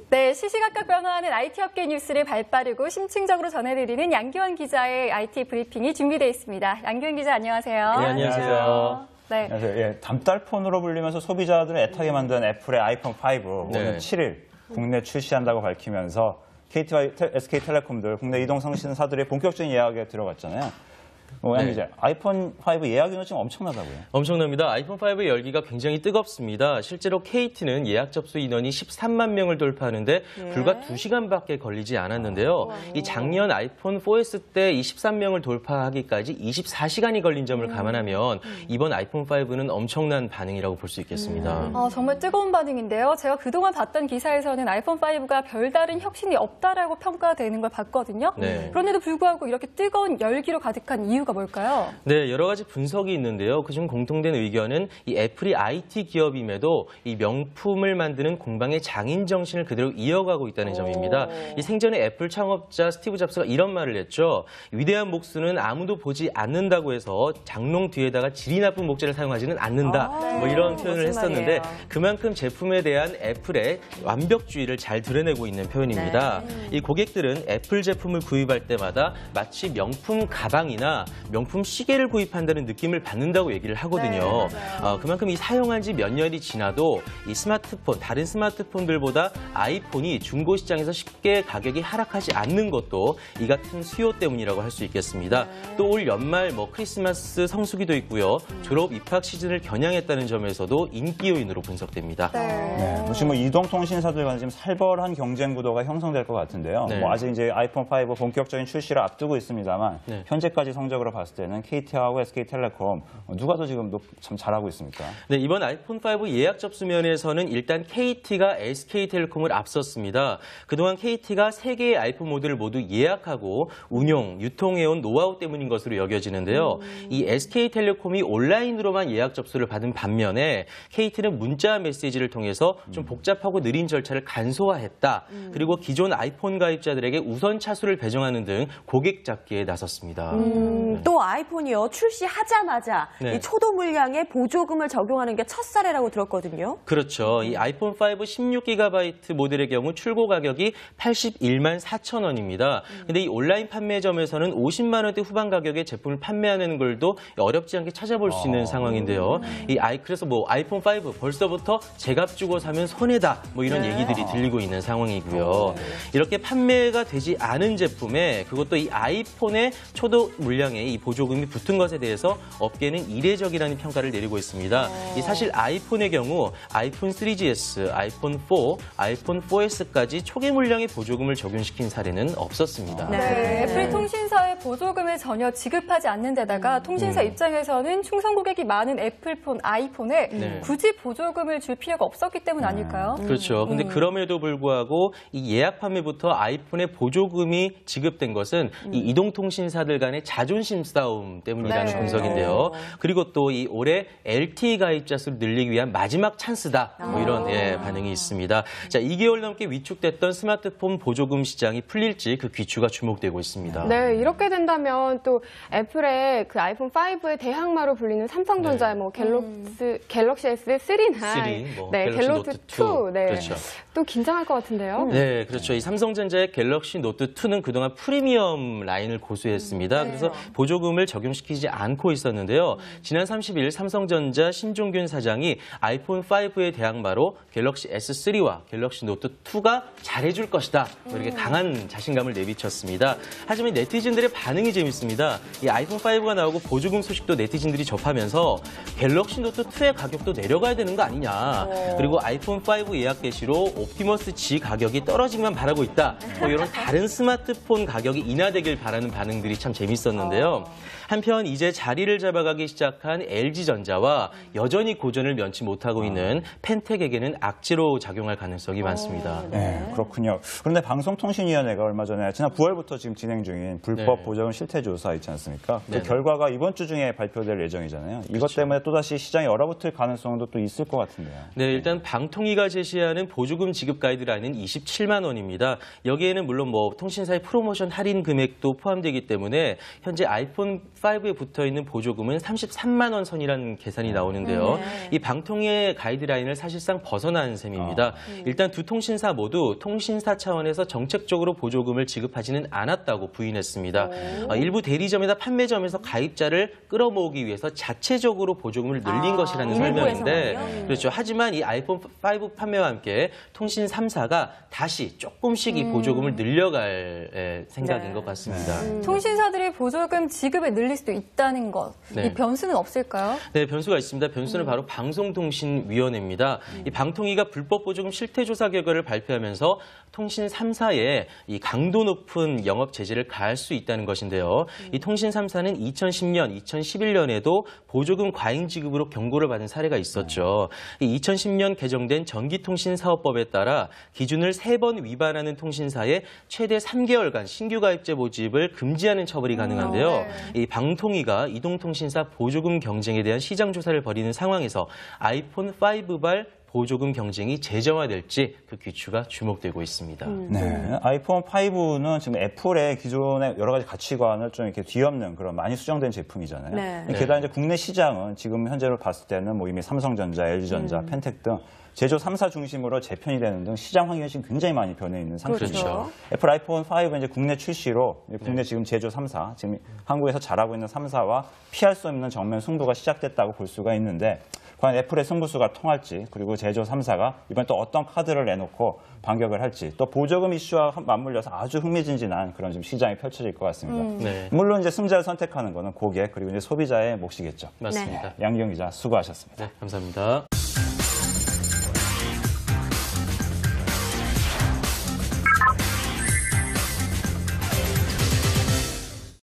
네, 시시각각 변화하는 IT 업계 뉴스를 발빠르고 심층적으로 전해드리는 양규원 기자의 IT 브리핑이 준비되어 있습니다. 양규원 기자, 안녕하세요. 네, 안녕하세요. 네. 안녕하세요. 예, 담달폰으로 불리면서 소비자들을 애타게 만든 애플의 아이폰 5 오늘 7일 국내 출시한다고 밝히면서 KT와 SK텔레콤들 국내 이동통신사들의 본격적인 예약에 들어갔잖아요. 양 기자, 아이폰 5 예약 인원 지금 엄청나다고요? 엄청납니다. 아이폰 5의 열기가 굉장히 뜨겁습니다. 실제로 KT는 예약 접수 인원이 13만 명을 돌파하는데 불과 2시간밖에 걸리지 않았는데요. 이 작년 아이폰 4S 때 이 13명을 돌파하기까지 24시간이 걸린 점을 감안하면 이번 아이폰 5는 엄청난 반응이라고 볼 수 있겠습니다. 정말 뜨거운 반응인데요. 제가 그동안 봤던 기사에서는 아이폰 5가 별다른 혁신이 없다라고 평가되는 걸 봤거든요. 네. 그런데도 불구하고 이렇게 뜨거운 열기로 가득한 이유가 뭘까요? 네, 여러 가지 분석이 있는데요. 그중 공통된 의견은 이 애플이 IT 기업임에도 이 명품을 만드는 공방의 장인 정신을 그대로 이어가고 있다는 점입니다. 이 생전에 애플 창업자 스티브 잡스가 이런 말을 했죠. 위대한 목수는 아무도 보지 않는다고 해서 장롱 뒤에다가 질이 나쁜 목재를 사용하지는 않는다. 뭐 이런 표현을 했었는데 그만큼 제품에 대한 애플의 완벽주의를 잘 드러내고 있는 표현입니다. 이 고객들은 애플 제품을 구입할 때마다 마치 명품 가방이나 명품 시계를 구입한다는 느낌을 받는다고 얘기를 하거든요. 그만큼 이 사용한 지 몇 년이 지나도 이 스마트폰, 다른 스마트폰들보다 아이폰이 중고 시장에서 쉽게 가격이 하락하지 않는 것도 이 같은 수요 때문이라고 할 수 있겠습니다. 또 올 연말 크리스마스 성수기도 있고요. 졸업 입학 시즌을 겨냥했다는 점에서도 인기 요인으로 분석됩니다. 네, 지금 이동통신사들 간에 지금 살벌한 경쟁 구도가 형성될 것 같은데요. 아직 이제 아이폰 5 본격적인 출시를 앞두고 있습니다만 현재까지 성적으로 봤을 때는 KT하고 SK텔레콤 누가 더 지금 참 잘하고 있습니까? 네, 이번 아이폰 5 예약 접수 면에서는 일단 KT가 SK텔레콤을 앞섰습니다. 그동안 KT가 3개의 아이폰 모델을 모두 예약하고 운용, 유통해온 노하우 때문인 것으로 여겨지는데요. 이 SK텔레콤이 온라인으로만 예약 접수를 받은 반면에 KT는 문자 메시지를 통해서 좀 복잡하고 느린 절차를 간소화했다. 그리고 기존 아이폰 가입자들에게 우선 차수를 배정하는 등 고객 잡기에 나섰습니다. 또 아이폰이요. 출시하자마자 이 초도 물량에 보조금을 적용하는 게 첫 사례라고 들었거든요. 그렇죠. 이 아이폰 5 16GB 모델의 경우 출고 가격이 81만 4천 원입니다. 근데 이 온라인 판매점에서는 50만 원대 후반 가격에 제품을 판매하는 걸도 어렵지 않게 찾아볼 수 있는 상황인데요. 그래서 아이폰 5 벌써부터 제값 주고 사면 손해다. 이런 얘기들이 들리고 있는 상황이고요. 이렇게 판매가 되지 않은 제품에 그것도 이 아이폰의 초도 물량에 이 보조금이 붙은 것에 대해서 업계는 이례적이라는 평가를 내리고 있습니다. 사실 아이폰의 경우 아이폰 3GS, 아이폰 4, 아이폰 4S까지 초기 물량의 보조금을 적용시킨 사례는 없었습니다. 애플 통신사의 보조금을 전혀 지급하지 않는 데다가 통신사 입장에서는 충성 고객이 많은 애플폰, 아이폰에 굳이 보조금을 줄 필요가 없었기 때문 아닐까요? 그렇죠. 근데 그럼에도 불구하고 이 예약 판매부터 아이폰에 보조금이 지급된 것은 이 이동통신사들 간의 자존심 싸움 때문이라는 분석인데요. 그리고 또 이 올해 LTE 가입자 수를 늘리기 위한 마지막 찬스다. 이런 반응이 있습니다. 자, 2개월 넘게 위축됐던 스마트폰 보조금 시장이 풀릴지 그 귀추가 주목되고 있습니다. 네, 이렇게 된다면 또 애플의 그 아이폰 5의 대항마로 불리는 삼성전자의 갤럭시 S3나 갤럭시 노트 2, 그렇죠. 또 긴장할 것 같은데요. 네, 그렇죠. 이 삼성전자의 갤럭시 노트 2는 그동안 프리미엄 라인을 고수했습니다. 그래서 보조금을 적용시키지 않고 있었는데요. 지난 30일 삼성전자 신종균 사장이 아이폰 5의 대항마로 갤럭시 S3와 갤럭시 노트 2가 잘해줄 것이다. 이렇게 강한 자신감을 내비쳤습니다. 하지만 네티즌들의 반응이 재밌습니다. 이 아이폰 5가 나오고 보조금 소식도 네티즌들이 접하면서 갤럭시 노트 2의 가격도 내려가야 되는 거 아니냐. 그리고 아이폰 5 예약 개시로 옵티머스 G 가격이 떨어지기만 바라고 있다. 이런 다른 스마트폰 가격이 인하되길 바라는 반응들이 참 재밌었는데요. 한편 이제 자리를 잡아가기 시작한 LG전자와 여전히 고전을 면치 못하고 있는 펜텍에게는 악재로 작용할 가능성이 많습니다. 네, 그렇군요. 그런데 방송통신위원회가 얼마 전에 지난 9월부터 지금 진행 중인 불법 불법 보조금 실태 조사 있지 않습니까? 그 네. 결과가 이번 주 중에 발표될 예정이잖아요. 이것 때문에 또다시 시장이 얼어붙을 가능성도 또 있을 것 같은데요. 네, 일단 방통위가 제시하는 보조금 지급 가이드라인은 27만 원입니다. 여기에는 물론 뭐 통신사의 프로모션 할인 금액도 포함되기 때문에 현재 아이폰 5에 붙어 있는 보조금은 33만 원 선이라는 계산이 나오는데요. 이 방통위의 가이드라인을 사실상 벗어난 셈입니다. 일단 두 통신사 모두 통신사 차원에서 정책적으로 보조금을 지급하지는 않았다고 부인했습니다. 일부 대리점이나 판매점에서 가입자를 끌어모으기 위해서 자체적으로 보조금을 늘린 것이라는 설명인데, 그렇죠. 하지만 이 아이폰 5 판매와 함께 통신 3사가 다시 조금씩 이 보조금을 늘려갈 생각인 것 같습니다. 통신사들이 보조금 지급을 늘릴 수도 있다는 것, 네. 이 변수는 없을까요? 네, 변수가 있습니다. 변수는 바로 방송통신위원회입니다. 이 방통위가 불법 보조금 실태조사 결과를 발표하면서 통신 3사에 이 강도 높은 영업 제재를 가할 수 있다는 것인데요. 이 통신 3사는 2010년, 2011년에도 보조금 과잉 지급으로 경고를 받은 사례가 있었죠. 이 2010년 개정된 전기통신사업법에 따라 기준을 3번 위반하는 통신사에 최대 3개월간 신규 가입자 모집을 금지하는 처벌이 가능한데요. 이 방통위가 이동통신사 보조금 경쟁에 대한 시장 조사를 벌이는 상황에서 아이폰 5발 보조금 경쟁이 재정화될지 그 귀추가 주목되고 있습니다. 네, 아이폰 5는 지금 애플의 기존의 여러 가지 가치관을 좀 이렇게 뒤엎는 그런 많이 수정된 제품이잖아요. 네. 게다가 이제 국내 시장은 지금 현재로 봤을 때는 뭐 이미 삼성전자, LG전자, 펜텍 등 제조 3사 중심으로 재편이 되는 등 시장 환경이 지금 굉장히 많이 변해 있는 상태죠. 그렇죠. 애플 아이폰 5는 이제 국내 출시로 국내 지금 제조 3사, 지금 한국에서 잘하고 있는 3사와 피할 수 없는 정면 승부가 시작됐다고 볼 수가 있는데, 과연 애플의 승부수가 통할지, 그리고 제조 3사가 이번 또 어떤 카드를 내놓고 반격을 할지, 또 보조금 이슈와 맞물려서 아주 흥미진진한 그런 지금 시장이 펼쳐질 것 같습니다. 네, 물론 이제 승자를 선택하는 거는 고객 그리고 이제 소비자의 몫이겠죠. 맞습니다. 양기영 기자 수고하셨습니다. 네, 감사합니다.